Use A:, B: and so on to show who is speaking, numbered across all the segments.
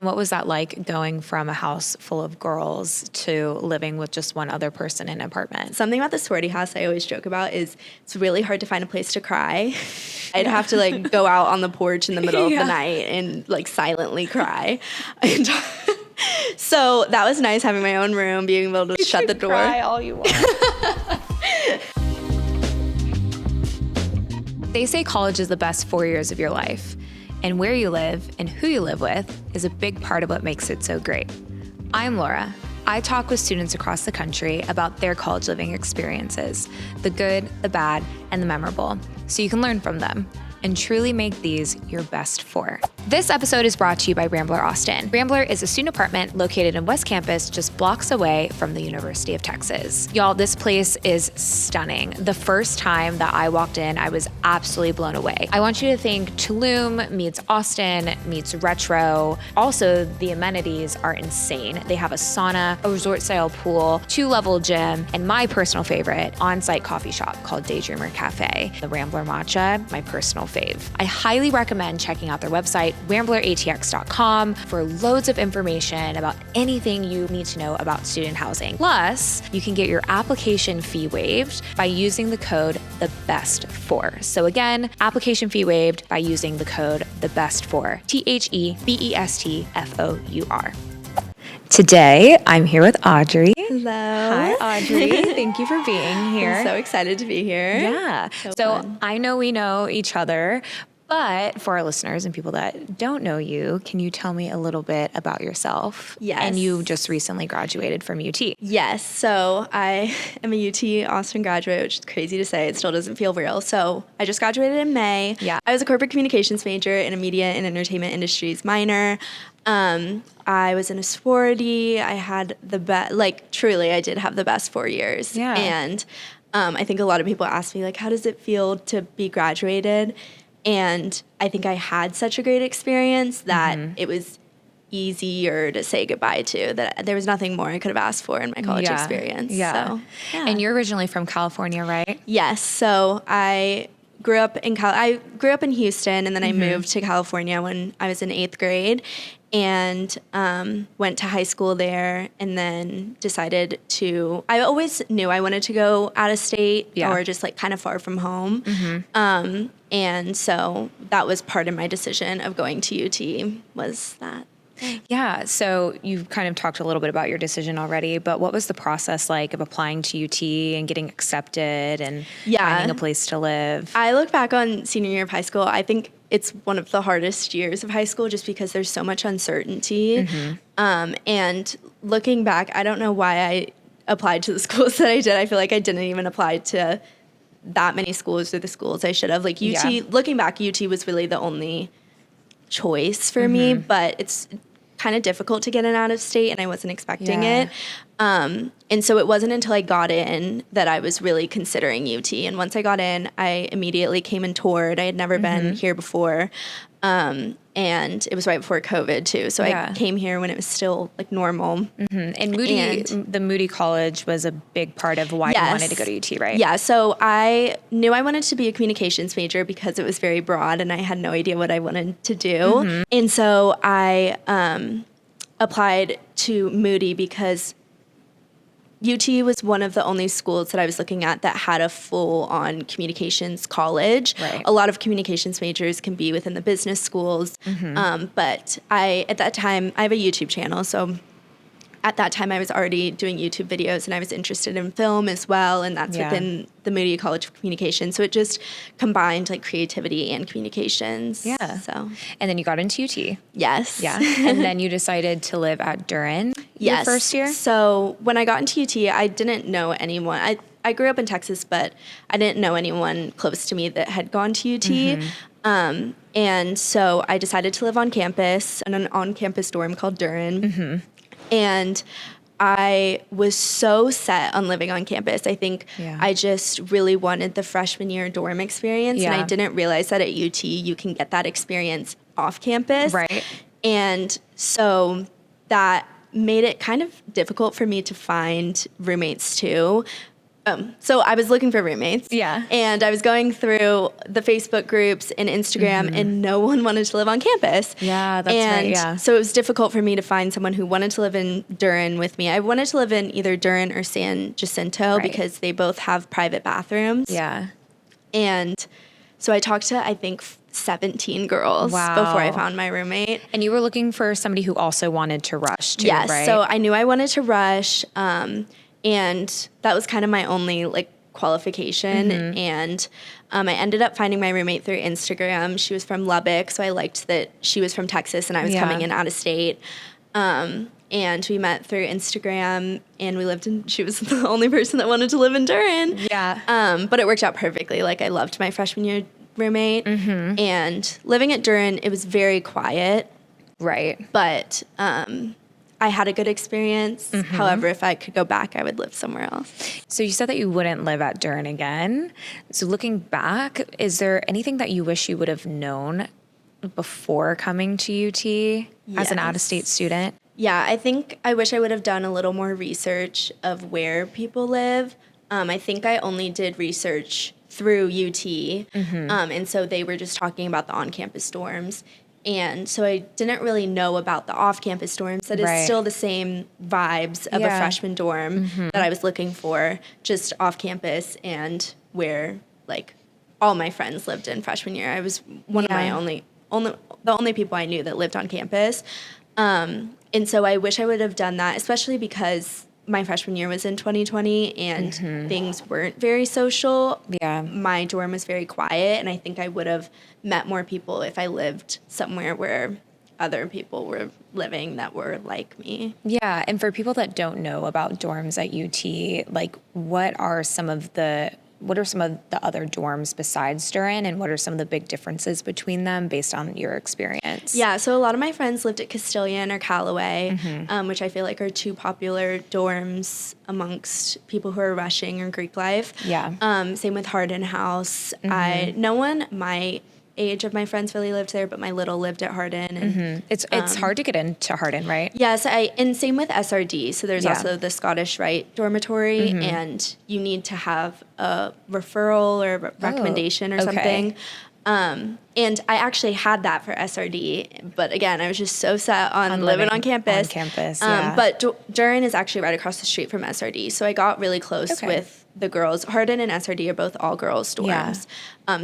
A: What was that like going from a house full of girls to living with just one other person in an apartment?
B: Something about the sorority house I always joke about is it's really hard to find a place to cry. I'd have to like go out on the porch in the middle of the night and like silently cry. And so that was nice having my own room, being able to shut the door.
A: Cry all you want. They say college is the best 4 years of your life, and where you live and who you live with is a big part of what makes it so great. I'm Laura. I talk with students across the country about their college living experiences, the good, the bad, and the memorable, so you can learn from them and truly make these your best 4. This episode is brought to you by Rambler Austin. Rambler is a student apartment located in West Campus, just blocks away from the University of Texas. Y'all, this place is stunning. The first time that I walked in, I was absolutely blown away. I want you to think Tulum meets Austin meets retro. Also, the amenities are insane. They have a sauna, a resort-style pool, 2-level gym, and my personal favorite, on-site coffee shop called Daydreamer Cafe. The Rambler Matcha, my personal fave. I highly recommend checking out their website, rambleratx.com, for loads of information about anything you need to know about student housing. Plus, you can get your application fee waived by using the code THEBEST4. So again, application fee waived by using the code THEBEST4. THEBESTFOUR. Today, I'm here with Audrey.
B: Hello.
A: Hi, Audrey. Thank you for being here.
B: I'm so excited to be here.
A: Yeah. So I know we know each other, but for our listeners and people that don't know you, can you tell me a little bit about yourself?
B: Yes.
A: And you just recently graduated from UT.
B: Yes. So I am a UT Austin graduate, which is crazy to say. It still doesn't feel real. So I just graduated in May.
A: Yeah.
B: I was a corporate communications major and a media and entertainment industries minor. I was in a sorority. I had the best, like truly, I did have the best 4 years.
A: Yeah.
B: And I think a lot of people ask me, like, how does it feel to be graduated? And I think I had such a great experience that it was easier to say goodbye to, that there was nothing more I could have asked for in my college experience.
A: Yeah.
B: So, yeah.
A: And you're originally from California, right?
B: Yes. So I grew up in Houston, and then I moved to California when I was in 8th grade, and went to high school there, and then decided to. I always knew I wanted to go out of state or just like kind of far from home, and so that was part of my decision of going to UT. Was that?
A: Yeah. So you've kind of talked a little bit about your decision already, but what was the process like of applying to UT and getting accepted and finding a place to live?
B: I look back on senior year of high school. I think it's one of the hardest years of high school just because there's so much uncertainty. And looking back, I don't know why I applied to the schools that I did. I feel like I didn't even apply to that many schools or the schools I should have. Like UT, looking back, UT was really the only choice for me, but it's kind of difficult to get in out of state, and I wasn't expecting it. And so it wasn't until I got in that I was really considering UT. And once I got in, I immediately came and toured. I had never been here before. And it was right before COVID too. So I came here when it was still like normal.
A: And the Moody College was a big part of why you wanted to go to UT, right?
B: Yeah. So I knew I wanted to be a communications major because it was very broad and I had no idea what I wanted to do. And so I applied to Moody because UT was one of the only schools that I was looking at that had a full-on communications college. Right. A lot of communications majors can be within the business schools, but at that time, I have a YouTube channel, so at that time I was already doing YouTube videos and I was interested in film as well, and that's within the Moody College of Communication. So it just combined like creativity and communications.
A: Yeah.
B: So.
A: And then you got into UT.
B: Yes.
A: Yeah. And then you decided to live at Duren your first year?
B: So when I got into UT, I didn't know anyone. I grew up in Texas, but I didn't know anyone close to me that had gone to UT. And so I decided to live on campus in an on-campus dorm called Duren. And I was so set on living on campus. I think I just really wanted the freshman year dorm experience. And I didn't realize that at UT you can get that experience off campus.
A: Right.
B: And so that made it kind of difficult for me to find roommates too. So I was looking for roommates.
A: Yeah.
B: And I was going through the Facebook groups and Instagram, and no one wanted to live on campus.
A: Yeah, that's right, yeah.
B: So it was difficult for me to find someone who wanted to live in Duren with me. I wanted to live in either Duren or San Jacinto because they both have private bathrooms.
A: Yeah.
B: And so I talked to, I think, 17 girls before I found my roommate.
A: And you were looking for somebody who also wanted to rush too,
B: yes,
A: right?
B: so I knew I wanted to rush, and that was kind of my only like qualification. And I ended up finding my roommate through Instagram. She was from Lubbock, so I liked that she was from Texas and I was coming in out of state. And we met through Instagram, and we lived in, she was the only person that wanted to live in Duren.
A: Yeah.
B: But it worked out perfectly. Like, I loved my freshman year roommate. And living at Duren, it was very quiet.
A: Right.
B: But I had a good experience. However, if I could go back, I would live somewhere else.
A: So you said that you wouldn't live at Duren again. So looking back, is there anything that you wish you would have known before coming to UT as an out-of-state student?
B: Yeah, I think I wish I would have done a little more research of where people live. I think I only did research through UT, and so they were just talking about the on-campus dorms. And so I didn't really know about the off-campus dorms. That is still the same vibes of a freshman dorm that I was looking for, just off-campus and where, like, all my friends lived in freshman year. I was one of my the only people I knew that lived on campus. And so I wish I would have done that, especially because my freshman year was in 2020 and things weren't very social.
A: Yeah.
B: My dorm was very quiet, and I think I would have met more people if I lived somewhere where other people were living that were like me.
A: Yeah, and for people that don't know about dorms at UT, like what are some of the other dorms besides Duren, and what are some of the big differences between them based on your experience?
B: Yeah, so a lot of my friends lived at Castilian or Callaway, which I feel like are two popular dorms amongst people who are rushing or Greek life.
A: Yeah.
B: Same with Hardin House. No one my age of my friends really lived there, but my little lived at Hardin. And,
A: It's hard to get into Hardin, right?
B: Yes, and same with SRD. So there's also the Scottish Rite dormitory, and you need to have a referral or recommendation or something. And I actually had that for SRD, but again, I was just so set on living on campus. But Duren is actually right across the street from SRD, so I got really close with the girls. Hardin and SRD are both all-girls dorms,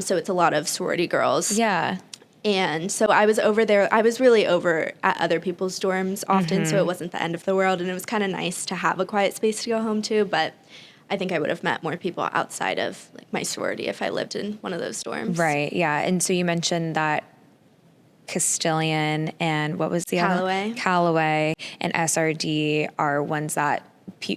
B: so it's a lot of sorority girls.
A: Yeah.
B: And so I was over there. I was really over at other people's dorms often, so it wasn't the end of the world, and it was kind of nice to have a quiet space to go home to, but I think I would have met more people outside of like my sorority if I lived in one of those dorms.
A: Right, yeah. And so you mentioned that Castilian and what was the
B: Callaway.
A: other? Callaway and SRD are ones that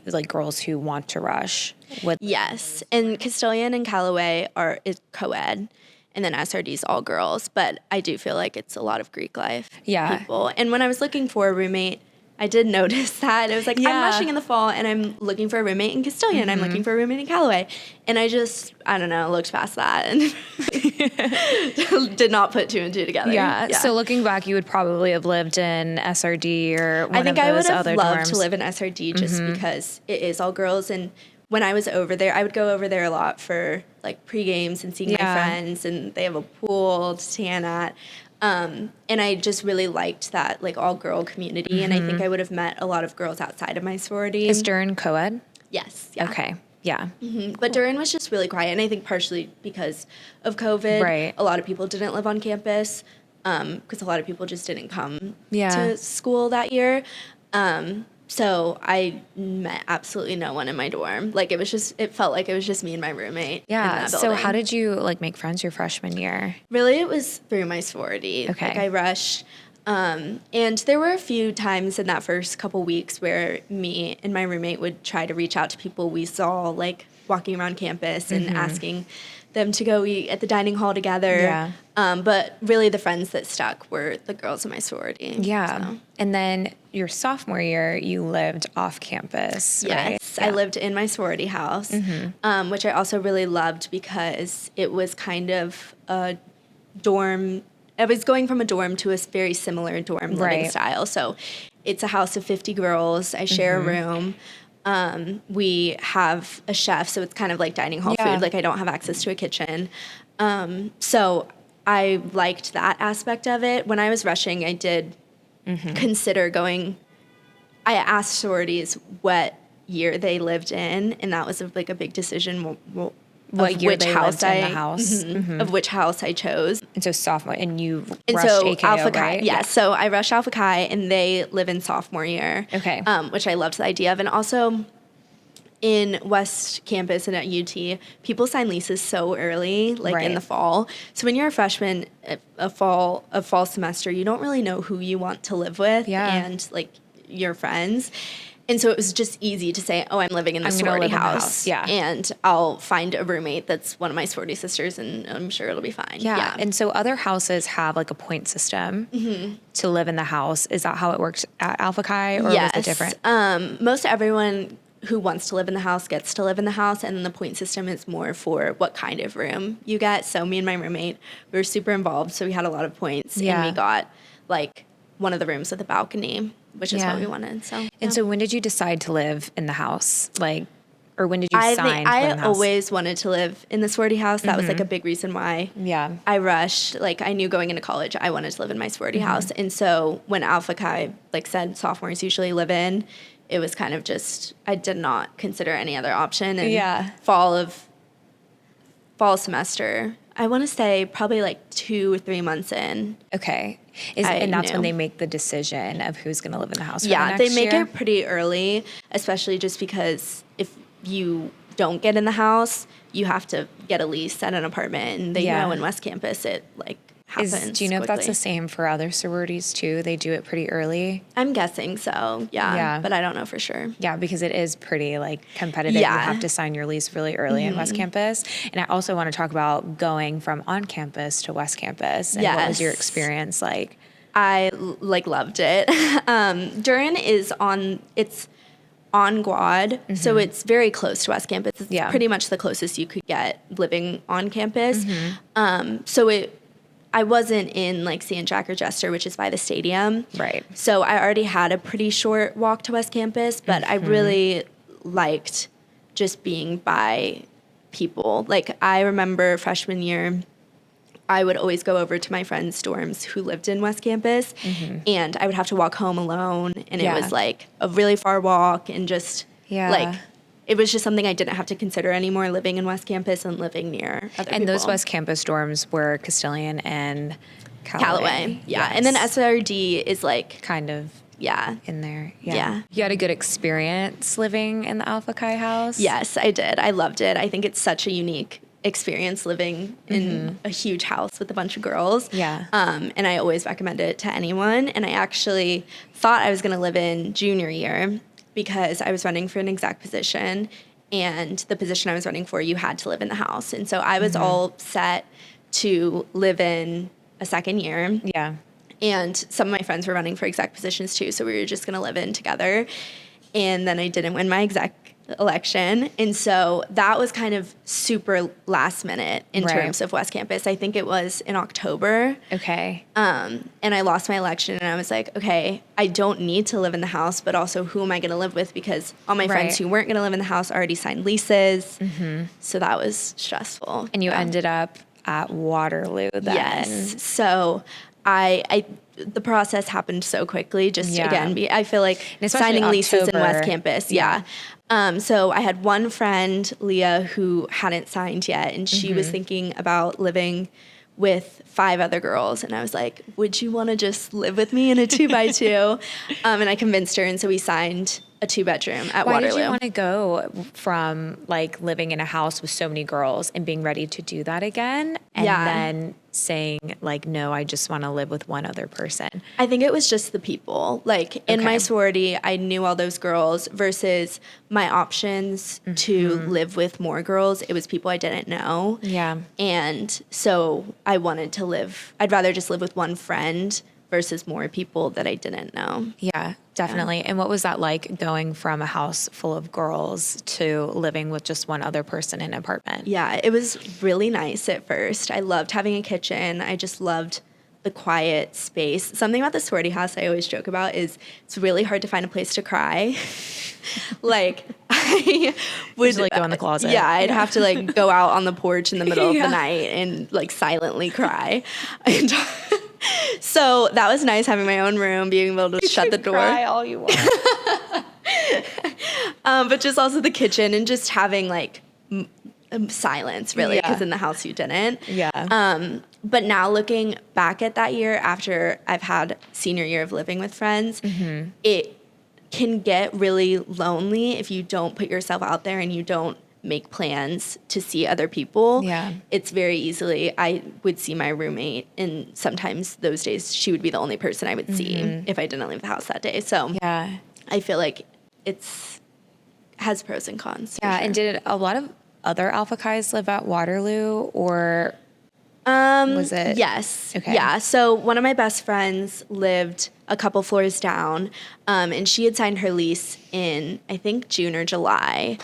A: like girls who want to rush with.
B: Yes, and Castilian and Callaway is co-ed, and then SRD's all girls, but I do feel like it's a lot of Greek life people. And when I was looking for a roommate, I did notice that. It was like, I'm rushing in the fall, and I'm looking for a roommate in Castilian. I'm looking for a roommate in Callaway. And I don't know, looked past that and did not put two and two together.
A: Yeah. So looking back, you would probably have lived in SRD or one of those other dorms.
B: I think I would have loved to live in SRD just because it is all girls. And when I was over there, I would go over there a lot for like pre-games and seeing my friends, and they have a pool to tan at. And I just really liked that like all girl community, and I think I would have met a lot of girls outside of my sorority.
A: Is Duren co-ed?
B: Yes. Yeah.
A: Okay. Yeah.
B: But Duren was just really quiet, and I think partially because of COVID, a lot of people didn't live on campus because a lot of people just didn't come to school that year. So I met absolutely no one in my dorm. Like it felt like it was just me and my roommate.
A: Yeah.
B: In that
A: So how did you like make friends your freshman year?
B: Really, it was through my sorority.
A: Okay.
B: Like I rushed. And there were a few times in that first couple weeks where me and my roommate would try to reach out to people we saw like walking around campus and asking them to go eat at the dining hall together.
A: Yeah.
B: But really the friends that stuck were the girls in my sorority.
A: Yeah.
B: So.
A: And then your sophomore year, you lived off campus, right?
B: Yes, I lived in my sorority house, which I also really loved because it was kind of a dorm. I was going from a dorm to a very similar dorm living style. So it's a house of 50 girls. I share a room. We have a chef, so it's kind of like dining hall
A: Yeah.
B: food. Like I don't have access to a kitchen. So I liked that aspect of it. When I was rushing, I did consider going. I asked sororities what year they lived in, and that was like a big decision.
A: What year they lived in the house.
B: Of which house I chose.
A: And so sophomore, and you
B: And
A: rushed
B: so
A: AKO,
B: Alpha Chi,
A: right?
B: yeah. So I rushed Alpha Chi, and they live in sophomore year.
A: Okay.
B: Which I loved the idea of, and also in West Campus and at UT, people sign leases so early, like in
A: Right.
B: the fall. So when you're a freshman, a fall semester, you don't really know who you want to live with,
A: Yeah.
B: and like your friends. And so it was just easy to say, oh, I'm living in the
A: I'm gonna
B: sorority
A: live in the
B: house.
A: house, yeah.
B: And I'll find a roommate that's one of my sorority sisters, and I'm sure it'll be fine.
A: Yeah. And so other houses have like a point system to live in the house. Is that how it works at Alpha Chi, or was it different?
B: Most everyone who wants to live in the house gets to live in the house, and then the point system is more for what kind of room you get. So me and my roommate, we were super involved, so we had a lot of points,
A: Yeah.
B: and we got like one of the rooms with a balcony, which is
A: Yeah.
B: what we wanted. So yeah.
A: And so when did you decide to live in the house? Like, or when did you sign to live in
B: I
A: the house?
B: always wanted to live in the sorority house. That was like a big reason why
A: Yeah.
B: I rushed. Like I knew going into college I wanted to live in my sorority house. And so when Alpha Chi like said sophomores usually live in, it was kind of just I did not consider any other option. And
A: Yeah.
B: fall semester, I want to say probably like 2 or 3 months in.
A: Okay.
B: I
A: And that's when
B: knew.
A: they make the decision of who's going to live in the house for
B: Yeah,
A: the
B: they
A: next
B: make
A: year?
B: it pretty early, especially just because if you don't get in the house, you have to get a lease at an apartment. And they
A: Yeah.
B: know in West Campus it like happens.
A: Do you know if that's
B: quickly.
A: the same for other sororities too? They do it pretty early.
B: I'm guessing so. Yeah.
A: Yeah.
B: But I don't know for sure.
A: Yeah, because it is pretty like competitive.
B: Yeah.
A: You have to sign your lease really early in West Campus. And I also want to talk about going from on campus to West Campus. And what was your
B: Yes.
A: experience like?
B: I like loved it. Duren is on Guad, so it's very close to West Campus. It's
A: Yeah.
B: pretty much the closest you could get living on campus. I wasn't in like St. Jack or Jester, which is by the stadium.
A: Right.
B: So I already had a pretty short walk to West Campus, but I really liked just being by people. Like I remember freshman year, I would always go over to my friends' dorms who lived in West Campus, and I would have to walk home alone, and
A: Yeah.
B: it was like a really far walk, and just
A: Yeah.
B: like it was just something I didn't have to consider anymore, living in West Campus and living near other
A: And
B: people.
A: those West Campus dorms were Castilian and
B: Callaway, yeah,
A: Yes.
B: and then SRD is like
A: kind of
B: yeah.
A: in there.
B: Yeah.
A: You had a good experience living in the Alpha Chi house?
B: Yes, I did. I loved it. I think it's such a unique experience living in a huge house with a bunch of girls.
A: Yeah.
B: And I always recommend it to anyone. And I actually thought I was going to live in junior year because I was running for an exec position, and the position I was running for, you had to live in the house. And so I was all set to live in a second year.
A: Yeah.
B: And some of my friends were running for exec positions too, so we were just going to live in together. And then I didn't win my exec election. And so that was kind of super last minute in
A: Right.
B: terms of West Campus. I think it was in October.
A: Okay.
B: And I lost my election, and I was like, okay, I don't need to live in the house, but also who am I going to live with? Because all my friends
A: Right.
B: who weren't going to live in the house already signed leases. So that was stressful.
A: And you
B: Yeah.
A: ended up at Waterloo then.
B: Yes. So the process happened so quickly. Just
A: Yeah.
B: again, I feel like
A: And especially
B: signing leases in
A: October.
B: West Campus. Yeah. So I had one friend, Leah, who hadn't signed yet, and she was thinking about living with 5 other girls, and I was like, would you want to just live with me in a 2x2? And I convinced her, and so we signed a 2-bedroom at
A: Why
B: Waterloo.
A: did you want to go from like living in a house with so many girls and being ready to do that again, and
B: Yeah.
A: then saying like, no, I just want to live with one other person?
B: I think it was just the people. Like in my
A: Okay.
B: sorority, I knew all those girls versus my options to live with more girls. It was people I didn't know.
A: Yeah.
B: And so I'd rather just live with one friend versus more people that I didn't know.
A: Yeah, definitely. And what was that like going from a house full of girls to living with just one other person in an apartment?
B: Yeah, it was really nice at first. I loved having a kitchen. I just loved the quiet space. Something about the sorority house I always joke about is it's really hard to find a place to cry. Like, I would
A: Just, like, go in the closet.
B: Yeah, I'd have to like go out on the porch in the middle of
A: Yeah.
B: the night and like silently cry. And so that was nice, having my own room, being able to shut the door.
A: Cry all you want.
B: But just also the kitchen and just having like silence, really, because in the house you didn't.
A: Yeah.
B: But now looking back at that year, after I've had senior year of living with friends, it can get really lonely if you don't put yourself out there and you don't make plans to see other people.
A: Yeah.
B: It's very easily, I would see my roommate, and sometimes those days she would be the only person I would see if I didn't leave the house that day. So
A: Yeah.
B: I feel like has pros and cons.
A: Yeah. And did a lot of other Alpha Chi's live at Waterloo, or was it?
B: Yes.
A: Okay.
B: Yeah. So one of my best friends lived a couple floors down, and she had signed her lease in, I think, June or July,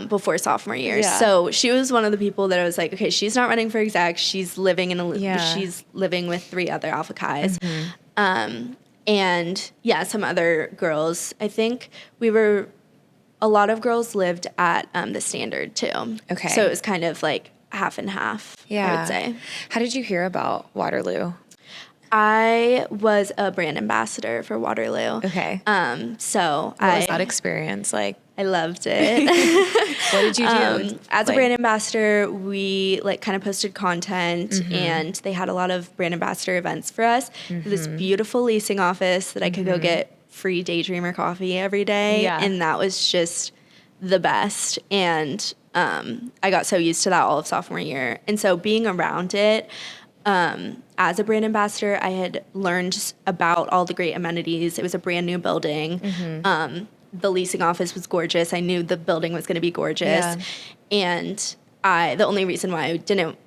B: before sophomore year.
A: Yeah.
B: So she was one of the people that I was like, okay, she's not running for exec. She's living
A: Yeah.
B: she's living with 3 other Alpha Chi's. And yeah, some other girls. I think a lot of girls lived at the Standard too.
A: Okay.
B: So it was kind of like half and half, I would say.
A: How did you hear about Waterloo?
B: I was a brand ambassador for Waterloo.
A: Okay.
B: So
A: What was that experience like?
B: I loved it.
A: What did you do?
B: As a brand ambassador, we like kind of posted content, and they had a lot of brand ambassador events for us. This beautiful leasing office that I could go get free Daydreamer coffee every day.
A: Yeah.
B: And that was just the best. And I got so used to that all of sophomore year. And so being around it, as a brand ambassador, I had learned about all the great amenities. It was a brand new building. The leasing office was gorgeous. I knew the building was going to be gorgeous.
A: Yeah.
B: And the only reason why I didn't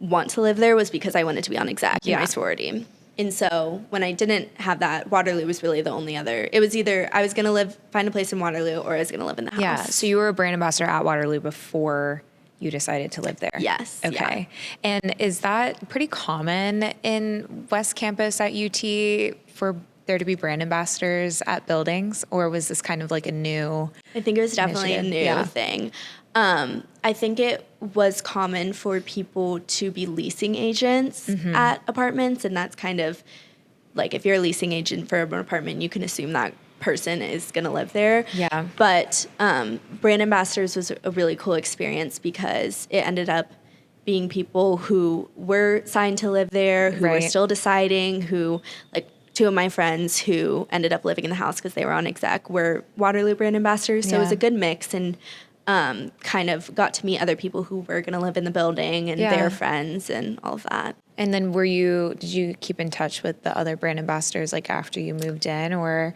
B: want to live there was because I wanted to be on exec in my sorority. And so when I didn't have that, Waterloo was really the only other. It was either I was going to find a place in Waterloo, or I was going to live in the house.
A: Yeah. So you were a brand ambassador at Waterloo before you decided to live there?
B: Yes.
A: Okay.
B: Yeah.
A: And is that pretty common in West Campus at UT for there to be brand ambassadors at buildings, or was this kind of like a new
B: I think it was definitely
A: initiative?
B: a new thing. I think it was common for people to be leasing agents at apartments, and that's kind of like if you're a leasing agent for an apartment, you can assume that person is going to live there.
A: Yeah.
B: But brand ambassadors was a really cool experience because it ended up being people who were signed to live there, who were still deciding, who like 2 of my friends who ended up living in the house because they were on exec were Waterloo brand ambassadors. So it was a good mix, and kind of got to meet other people who were going to live in the building and their friends and all of that.
A: And then did you keep in touch with the other brand ambassadors like after you moved in, or?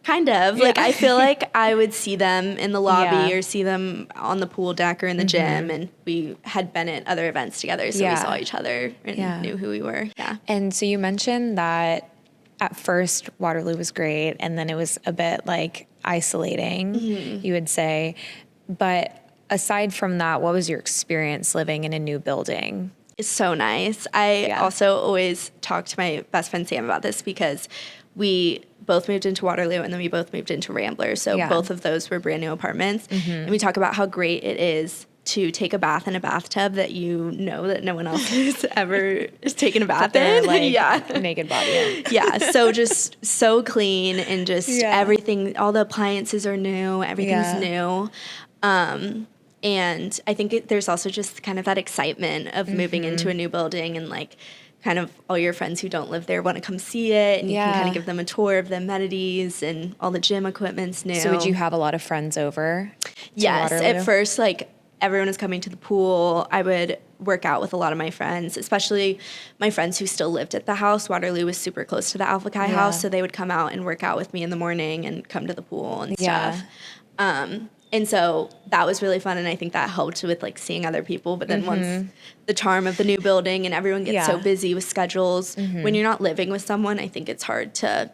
B: Kind of. Like, I feel like I would see them in the lobby
A: Yeah.
B: or see them on the pool deck or in the gym, and we had been at other events together, so we saw each other and knew who we were. Yeah.
A: And so you mentioned that at first Waterloo was great, and then it was a bit like isolating, you would say. But aside from that, what was your experience living in a new building?
B: It's so nice. I also always talk to my best friend Sam about this because we both moved into Waterloo and then we both moved into Rambler. So both of those were brand new apartments. And we talk about how great it is to take a bath in a bathtub that you know that no one else has ever taken a bath in.
A: Like, naked body in.
B: Yeah, so just so clean, and just everything, all the appliances are new, everything's new. And I think there's also just kind of that excitement of moving into a new building, and like kind of all your friends who don't live there want to come see it, and you can kind of give them a tour of the amenities, and all the gym equipment's new.
A: So would you have a lot of friends over?
B: Yes,
A: Waterloo?
B: at first, like everyone was coming to the pool. I would work out with a lot of my friends, especially my friends who still lived at the house. Waterloo was super close to the Alpha Chi house, so they would come out and work out with me in the morning and come to the pool and stuff. And so that was really fun, and I think that helped with like seeing other people. But then once the charm of the new building and everyone gets so busy with schedules, when you're not living with someone, I think it's hard to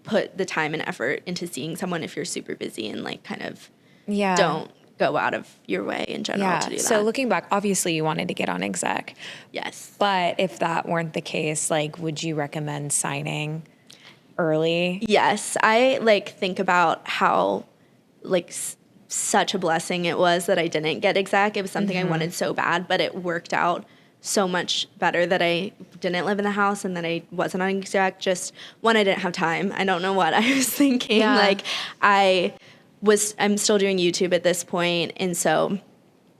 B: put the time and effort into seeing someone if you're super busy and like kind of don't go out of your way in general to do that.
A: So looking back, obviously you wanted to get on exec.
B: Yes.
A: But if that weren't the case, like, would you recommend signing early?
B: Yes. I think about how such a blessing it was that I didn't get exec. It was something I wanted so bad, but it worked out so much better that I didn't live in the house and that I wasn't on exec. Just one, I didn't have time. I don't know what I was thinking.
A: Yeah.
B: I'm still doing YouTube at this point, and so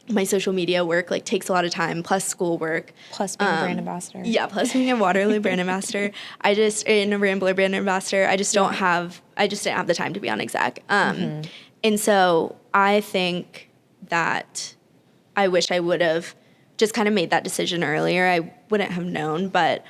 B: my social media work takes a lot of time, plus school work.
A: Plus being a brand ambassador.
B: Yeah, plus being a Waterloo brand ambassador. And a Rambler brand ambassador. I just didn't have the time to be on exec. And so I think that I wish I would have just kind of made that decision earlier. I wouldn't have known, but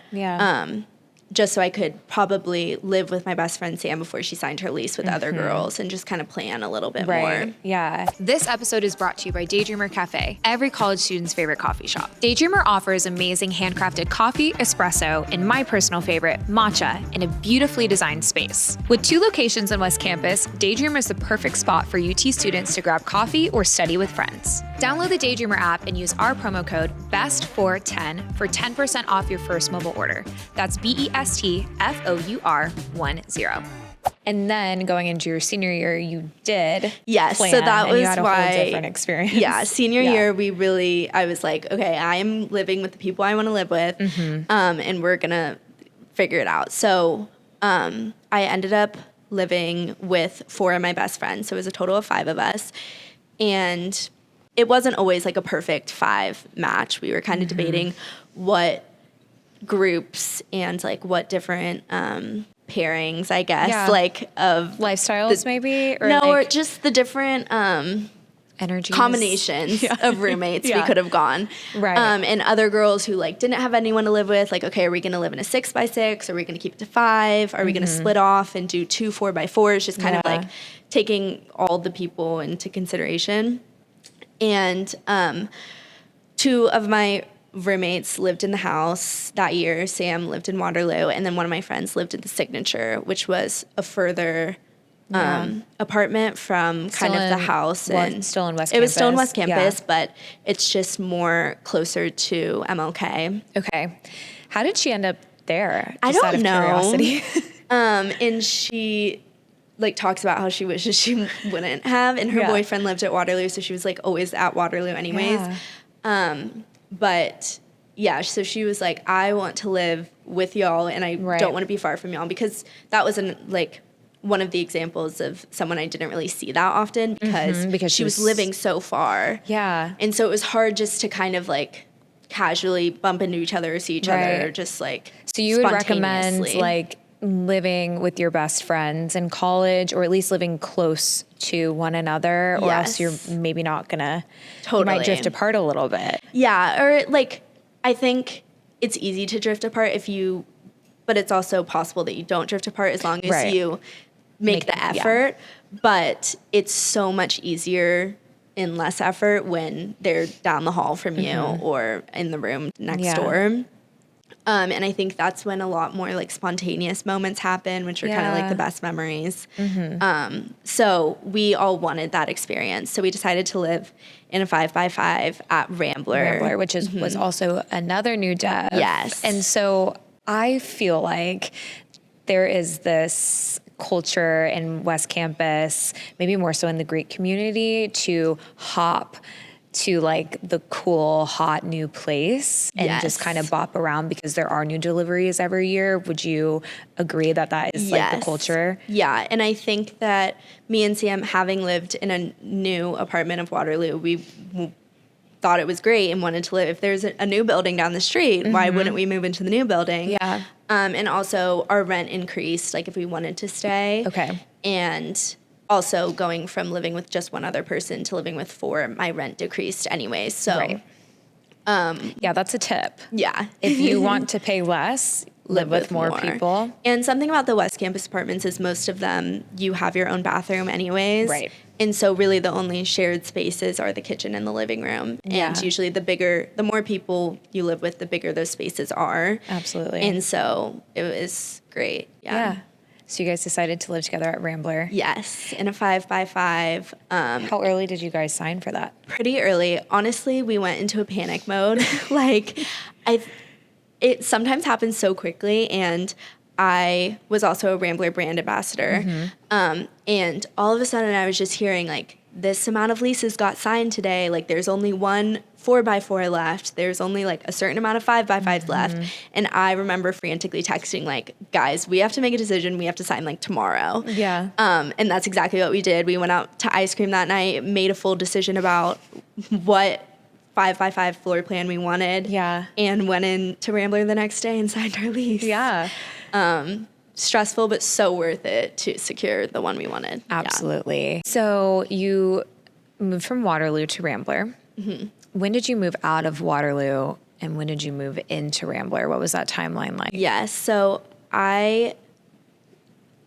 B: just so I could probably live with my best friend Sam before she signed her lease with other girls and just kind of plan a little bit more.
A: Yeah. This episode is brought to you by Daydreamer Cafe, every college student's favorite coffee shop. Daydreamer offers amazing handcrafted coffee, espresso, and my personal favorite, matcha, in a beautifully designed space. With 2 locations on West Campus, Daydreamer is the perfect spot for UT students to grab coffee or study with friends. Download the Daydreamer app and use our promo code BEST410 for 10% off your first mobile order. That's BESTFOUR10. And then going into your senior year, you did
B: Yes,
A: plan,
B: so that
A: and
B: was
A: you had a
B: why,
A: whole different experience.
B: Yeah, senior year, I was like, okay, I am living with the people I want to live with, and we're going to figure it out. So I ended up living with 4 of my best friends, so it was a total of 5 of us, and it wasn't always a perfect 5 match. We were kind of debating what groups and what different pairings, I guess, of
A: lifestyles maybe, or
B: or just the different
A: energies,
B: combinations of roommates we could have gone.
A: Right.
B: And other girls who didn't have anyone to live with, okay, are we going to live in a 6x6? Are we going to keep it to 5? Are we going to split off and do 2 4x4s? Just kind of taking all the people into consideration. And 2 of my roommates lived in the house that year. Sam lived in Waterloo, and then one of my friends lived in the Signature, which was a further apartment from kind of the house. And
A: still in West Campus.
B: It was still in West Campus, but it's just more closer to MLK.
A: Okay. How did she end up there?
B: I don't know.
A: Curiosity.
B: And she talks about how she wishes she wouldn't have, and her boyfriend lived at Waterloo, so she was always at Waterloo anyways. But yeah, so she was like, I want to live with y'all, and I don't want to be far from y'all, because that was one of the examples of someone I didn't really see that often, because she was living so far.
A: Yeah.
B: And so it was hard just to kind of casually bump into each other or see each other, just
A: So you would recommend living with your best friends in college, or at least living close to one another, or else you're maybe not gonna, you might drift apart a little bit.
B: Yeah, or I think it's easy to drift apart but it's also possible that you don't drift apart as long as you make the effort. But it's so much easier and less effort when they're down the hall from you or in the room next door. And I think that's when a lot more spontaneous moments happen, which are kind of the best memories. So we all wanted that experience. So we decided to live in a 5x5 at Rambler,
A: which was also another new dev.
B: Yes.
A: And so I feel like there is this culture in West Campus, maybe more so in the Greek community, to hop to the cool, hot new place and just kind of bop around because there are new deliveries every year. Would you agree that that is the culture? Yeah.
B: And I think that me and Sam, having lived in a new apartment of Waterloo, we thought it was great and wanted to live. If there's a new building down the street, why wouldn't we move into the new building?
A: Yeah.
B: And also our rent increased, if we wanted to stay.
A: Okay.
B: And also going from living with just one other person to living with 4, my rent decreased anyway. So,
A: that's a tip.
B: Yeah.
A: If you want to pay less, live with more people.
B: And something about the West Campus apartments is most of them, you have your own bathroom anyways.
A: Right.
B: And so really the only shared spaces are the kitchen and the living room.
A: Yeah.
B: And usually the more people you live with, the bigger those spaces are.
A: Absolutely.
B: And so it was great. Yeah.
A: So you guys decided to live together at Rambler.
B: Yes, in a 5x5.
A: How early did you guys sign for that?
B: Pretty early. Honestly, we went into a panic mode. It sometimes happens so quickly, and I was also a Rambler brand ambassador. And all of a sudden I was just hearing like, this amount of leases got signed today. Like there's only one 4x4 left. There's only like a certain amount of 5x5s left. And I remember frantically texting like, guys, we have to make a decision. We have to sign like tomorrow.
A: Yeah.
B: And that's exactly what we did. We went out to ice cream that night, made a full decision about what 5x5 floor plan we wanted.
A: Yeah.
B: And went in to Rambler the next day and signed our lease.
A: Yeah.
B: Stressful, but so worth it to secure the one we wanted.
A: Absolutely. So you moved from Waterloo to Rambler. When did you move out of Waterloo and when did you move into Rambler? What was that timeline like?
B: Yes. So I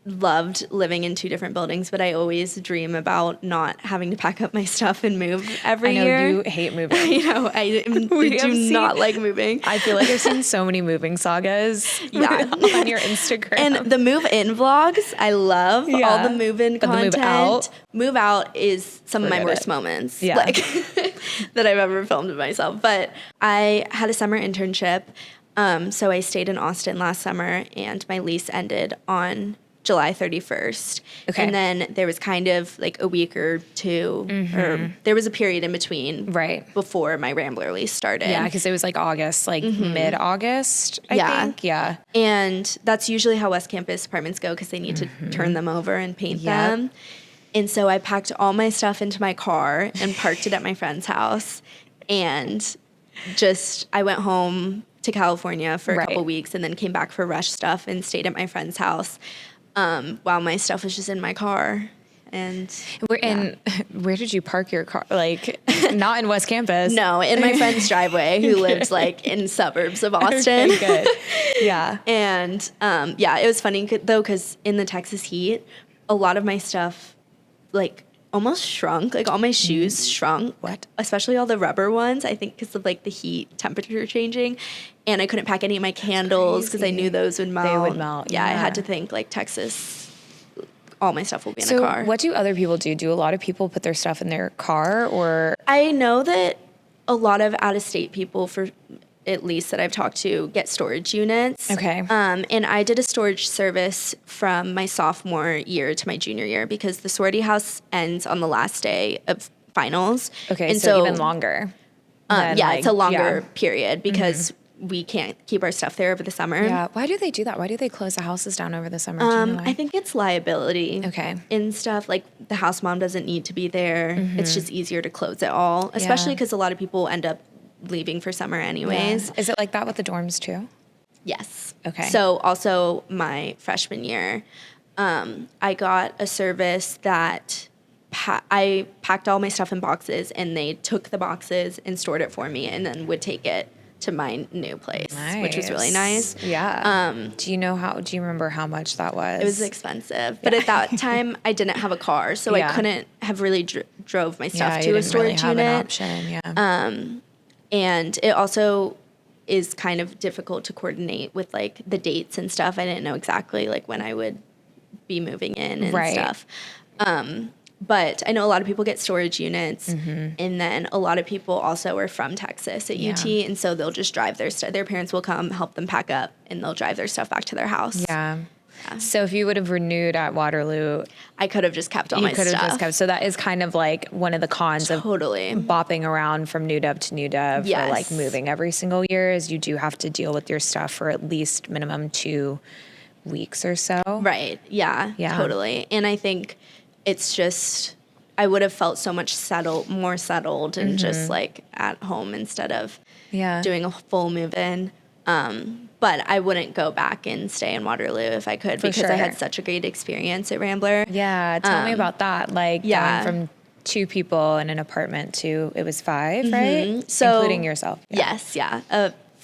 B: loved living in 2 different buildings, but I always dream about not having to pack up my stuff and move every year.
A: I know you hate moving.
B: I do not like moving.
A: I feel like I've seen so many moving sagas on your Instagram.
B: And the move-in vlogs, I love all the move-in content.
A: The
B: move out is some of my worst moments that I've ever filmed of myself. But I had a summer internship, so I stayed in Austin last summer, and my lease ended on July 31st.
A: Okay.
B: And then there was kind of like a week or two, or there was a period in between before my Rambler lease started.
A: Yeah, because it was like August, like mid-August, I think. Yeah.
B: And that's usually how West Campus apartments go because they need to turn them over and paint them. And so I packed all my stuff into my car and parked it at my friend's house. And I went home to California for a couple weeks and then came back for rush stuff and stayed at my friend's house. While my stuff was just in my car. And
A: where did you park your car? Like, not in West Campus.
B: No, in my friend's driveway who lives like in suburbs of Austin.
A: Okay, good. Yeah.
B: And it was funny though, because in the Texas heat, a lot of my stuff like almost shrunk. Like all my shoes shrunk.
A: What?
B: Especially all the rubber ones, I think because of like the heat temperature changing. And I couldn't pack any of my candles because I knew those would melt.
A: They would melt.
B: Yeah, I had to think like Texas, all my stuff will be in a car.
A: So what do other people do? Do a lot of people put their stuff in their car or?
B: I know that a lot of out-of-state people, for at least that I've talked to, get storage units.
A: Okay.
B: And I did a storage service from my sophomore year to my junior year because the sorority house ends on the last day of finals.
A: Okay,
B: and
A: so even longer.
B: It's a longer period because we can't keep our stuff there over the summer.
A: Yeah. Why do they do that? Why do they close the houses down over the summer? Do you know why?
B: I think it's liability.
A: Okay.
B: And stuff. Like the house mom doesn't need to be there. It's just easier to close it all, especially because a lot of people end up leaving for summer anyways.
A: Yeah. Is it like that with the dorms too?
B: Yes.
A: Okay.
B: So also my freshman year, I got a service that I packed all my stuff in boxes and they took the boxes and stored it for me and then would take it to my new place, which was really nice.
A: Yeah. Do you remember how much that was?
B: It was expensive, but at that time I didn't have a car, so I couldn't have really drove my stuff to a storage
A: have
B: unit.
A: An option. Yeah.
B: And it also is kind of difficult to coordinate with like the dates and stuff. I didn't know exactly like when I would be moving in and stuff. But I know a lot of people get storage units, and then a lot of people also are from Texas at UT, and so they'll just drive their stuff. Their parents will come help them pack up, and they'll drive their stuff back to their house.
A: Yeah. So if you would have renewed at Waterloo,
B: I could have just kept all my stuff. You could have just kept.
A: So that is kind of like one of the cons of bopping around from new dub to new dub or like moving every single year is you do have to deal with your stuff for at least minimum 2 weeks or so.
B: Right. Yeah. Totally. And I think it's just, I would have felt so much more settled and just like at home instead of doing a full move in. But I wouldn't go back and stay in Waterloo if I could because I had such a great experience at Rambler.
A: Yeah. Tell me about that. Like going from 2 people in an apartment to, it was 5, right? So, including yourself.
B: Yes. Yeah.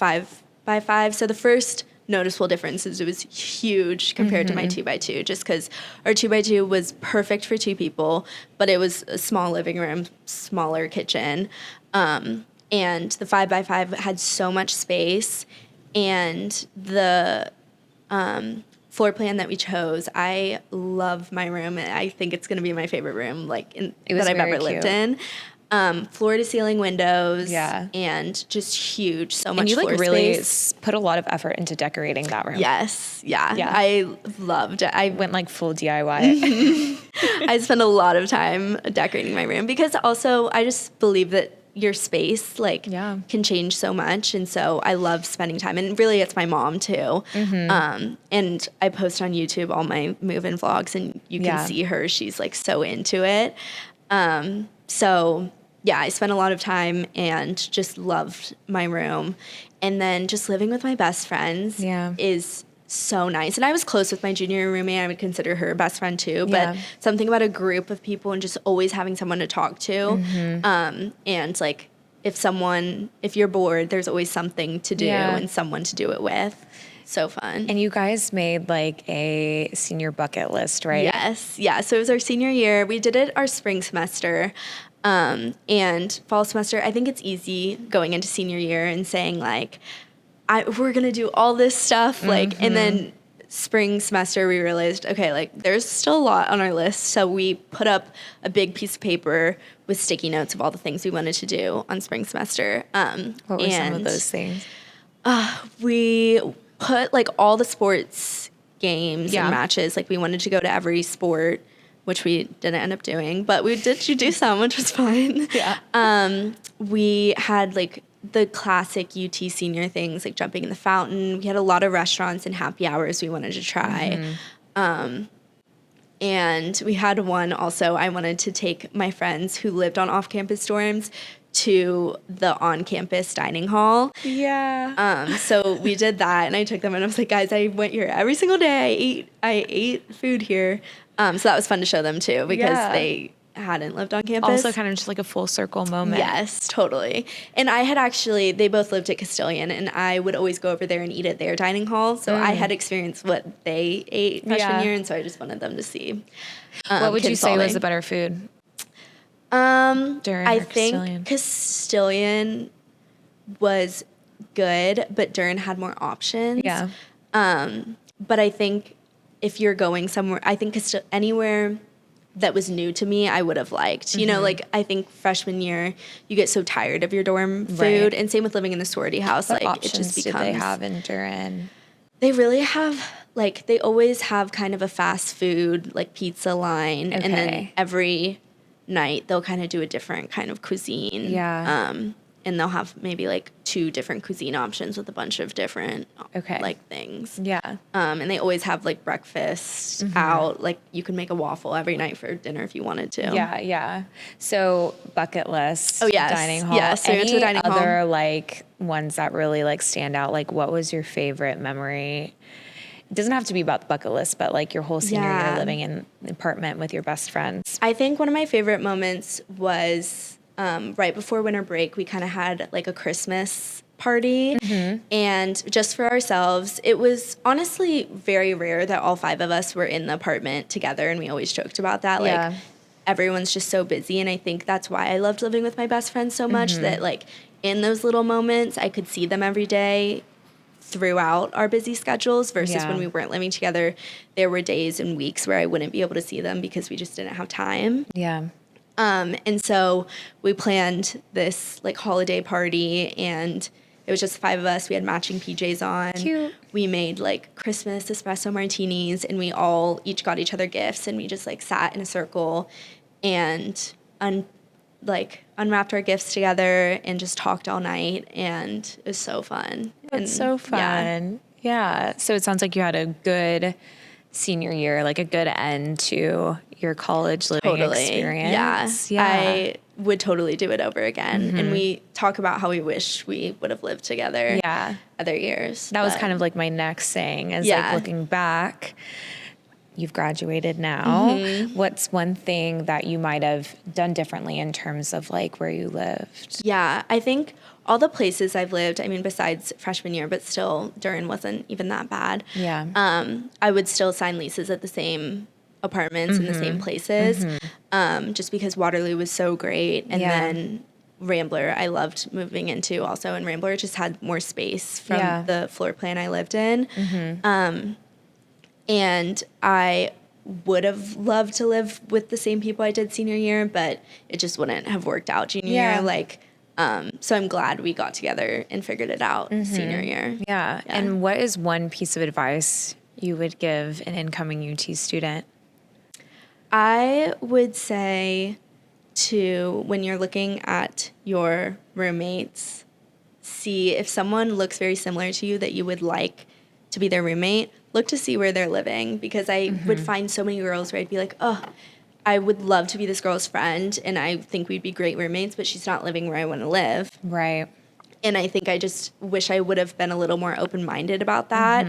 B: 5x5. So the first noticeable difference is it was huge compared to my 2x2 just because our 2x2 was perfect for 2 people, but it was a small living room, smaller kitchen. And the 5x5 had so much space and the floor plan that we chose, I love my room. I think it's going to be my favorite room that I've ever lived in. Floor to ceiling windows, and just huge, so much
A: and you
B: floor
A: really
B: space.
A: put a lot of effort into decorating that room.
B: Yes, yeah. I loved it. I
A: went like full DIY.
B: I spent a lot of time decorating my room because also I just believe that your space can change so much, and so I love spending time. And really, it's my mom too. And I post on YouTube all my move-in vlogs, and you can see her. She's like so into it. So yeah, I spent a lot of time and just loved my room. And then just living with my best friends is so nice. And I was close with my junior roommate. I would consider her a best friend too. But something about a group of people and just always having someone to talk to. And like if you're bored, there's always something to do and someone to do it with. So fun.
A: And you guys made like a senior bucket list, right?
B: Yes. Yeah. So it was our senior year. We did it our spring semester. And fall semester, I think it's easy going into senior year and saying like, we're going to do all this stuff. And then spring semester, we realized, okay, like there's still a lot on our list. So we put up a big piece of paper with sticky notes of all the things we wanted to do on spring semester.
A: What were some of those things?
B: We put like all the sports games and matches. Like we wanted to go to every sport, which we didn't end up doing, but we did do some, which was fine. We had like the classic UT senior things, like jumping in the fountain. We had a lot of restaurants and happy hours we wanted to try. And we had one also, I wanted to take my friends who lived on off-campus dorms to the on-campus dining hall. So we did that, and I took them, and I was like, guys, I went here every single day. I ate food here. So that was fun to show them too, because they hadn't lived on campus.
A: Also kind of just like a full circle moment.
B: Yes, totally. And I had they both lived at Castilian, and I would always go over there and eat at their dining hall. So I had experienced what they ate freshman year, and so I just wanted them to see.
A: What would you say was the better food?
B: Duren I think Castilian was good, but Duren had more options. But I think if you're going somewhere, I think anywhere that was new to me, I would have liked. You know, like I think freshman year, you get so tired of your dorm food, and same with living in the sorority house.
A: What
B: like it just becomes.
A: Did they have in Duren?
B: They really have they always have kind of a fast food like pizza line, and then every night they'll kind of do a different kind of cuisine. And they'll have maybe like 2 different cuisine options with a bunch of different like things. And they always have like breakfast out. Like you can make a waffle every night for dinner if you wanted to.
A: So bucket list. Dining hall.
B: Yes. So
A: Any
B: to the dining
A: other
B: hall.
A: like ones that really like stand out? Like what was your favorite memory? It doesn't have to be about the bucket list, but like your whole senior year living in an apartment with your best friends.
B: I think one of my favorite moments was right before winter break. We kind of had like a Christmas party, and just for ourselves. It was honestly very rare that all 5 of us were in the apartment together, and we always joked about that. Like everyone's just so busy, and I think that's why I loved living with my best friends so much, that like in those little moments I could see them every day throughout our busy schedules versus when we weren't living together. There were days and weeks where I wouldn't be able to see them because we just didn't have time. And so we planned this like holiday party, and it was just 5 of us. We had matching PJs on.
A: Cute.
B: We made like Christmas espresso martinis, and we each got each other gifts, and we just like sat in a circle and unwrapped our gifts together and just talked all night, and it was so fun.
A: That's so fun. Yeah. So it sounds like you had a good senior year, like a good end to your college living experience.
B: I would totally do it over again. And we talk about how we wish we would have lived together other years.
A: That was kind of like my next thing is like looking back. You've graduated now. What's one thing that you might have done differently in terms of like where you lived?
B: Yeah, I think all the places I've lived, I mean, besides freshman year, but still Duren wasn't even that bad. I would still sign leases at the same apartments in the same places, just because Waterloo was so great. And then Rambler, I loved moving into also, and Rambler just had more space from the floor plan I lived in. And I would have loved to live with the same people I did senior year, but it just wouldn't have worked out junior year. So I'm glad we got together and figured it out senior year.
A: Yeah. And what is one piece of advice you would give an incoming UT student?
B: I would say when you're looking at your roommates, see if someone looks very similar to you that you would like to be their roommate, look to see where they're living, because I would find so many girls where I'd be like, oh, I would love to be this girl's friend, and I think we'd be great roommates, but she's not living where I want to live.
A: Right.
B: And I think I just wish I would have been a little more open-minded about that,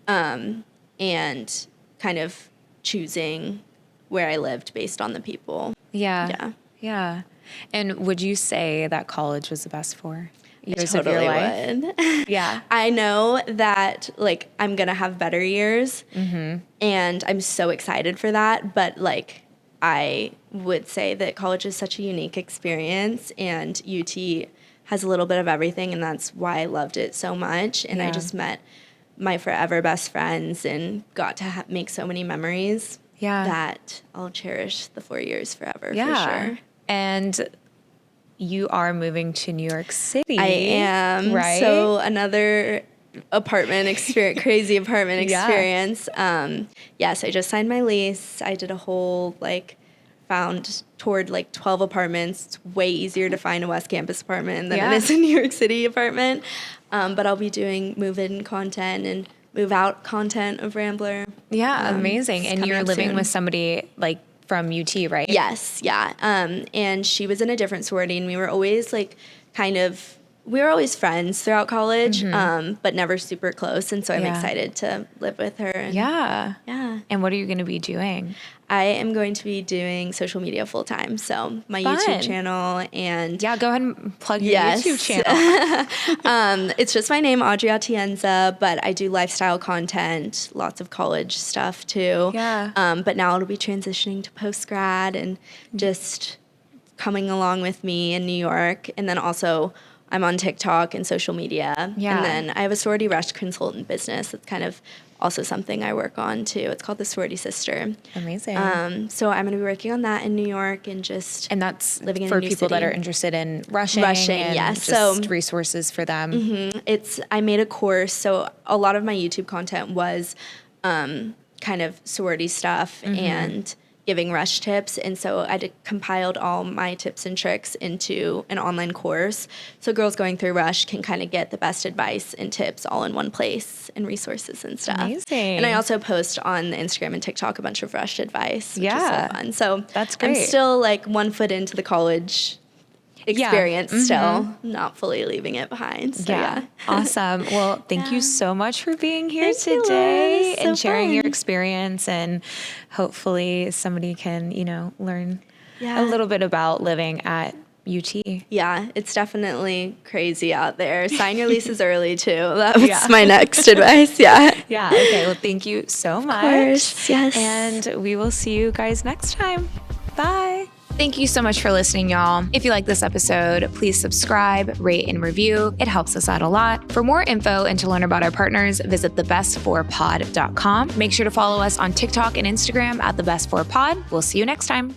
B: and kind of choosing where I lived based on the people.
A: Yeah. And would you say that college was the best 4 years of your
B: Totally
A: life?
B: would.
A: Yeah.
B: I know that, like, I'm going to have better years, and I'm so excited for that. But, like, I would say that college is such a unique experience, and UT has a little bit of everything, and that's why I loved it so much. And I just met my forever best friends and got to make so many memories that I'll cherish the 4 years forever, for sure.
A: And you are moving to New York City.
B: I am.
A: Right?
B: So another apartment experience, crazy apartment experience. Yes, I just signed my lease. I did a whole, toured 12 apartments. It's way easier to find a West Campus apartment than it is a New York City apartment. But I'll be doing move-in content and move-out content of Rambler.
A: Yeah, amazing. And you're living with somebody, from UT, right?
B: Yes, yeah. And she was in a different sorority, and we were always we were always friends throughout college, but never super close. And so I'm excited to live with her. And
A: Yeah.
B: Yeah.
A: And what are you going to be doing?
B: I am going to be doing social media full time. So my YouTube channel and
A: go ahead and plug your YouTube channel.
B: It's just my name, Audrey Atienza, but I do lifestyle content, lots of college stuff too.
A: Yeah.
B: But now it'll be transitioning to post-grad and just coming along with me in New York. And then also I'm on TikTok and social media.
A: Yeah.
B: And then I have a sorority rush consultant business. It's kind of also something I work on too. It's called the Sorority Sister.
A: Amazing.
B: So I'm going to be working on that in New York and
A: that's
B: living in
A: for
B: a new
A: people
B: city.
A: that are interested in rushing, and
B: yes.
A: just resources for them.
B: I made a course. So a lot of my YouTube content was kind of sorority stuff and giving rush tips. And so I compiled all my tips and tricks into an online course. So girls going through rush can kind of get the best advice and tips all in one place and resources and stuff.
A: Amazing.
B: And I also post on Instagram and TikTok a bunch of rush advice, which is so fun. So
A: that's great.
B: I'm still 1 foot into the college experience still, not fully leaving it behind. So
A: Awesome. Well, thank you so much for being here
B: Thank
A: today
B: you, Laura.
A: and
B: So
A: sharing
B: fun.
A: your experience, and hopefully somebody can, learn a little bit about living at UT.
B: Yeah, it's definitely crazy out there. Sign your leases early too. That was my next advice. Yeah.
A: Yeah. Okay. Well, thank you so much.
B: Of course. Yes.
A: And we will see you guys next time. Bye. Thank you so much for listening, y'all. If you like this episode, please subscribe, rate, and review. It helps us out a lot. For more info and to learn about our partners, visit thebest4pod.com. Make sure to follow us on TikTok and Instagram at thebest4pod. We'll see you next time.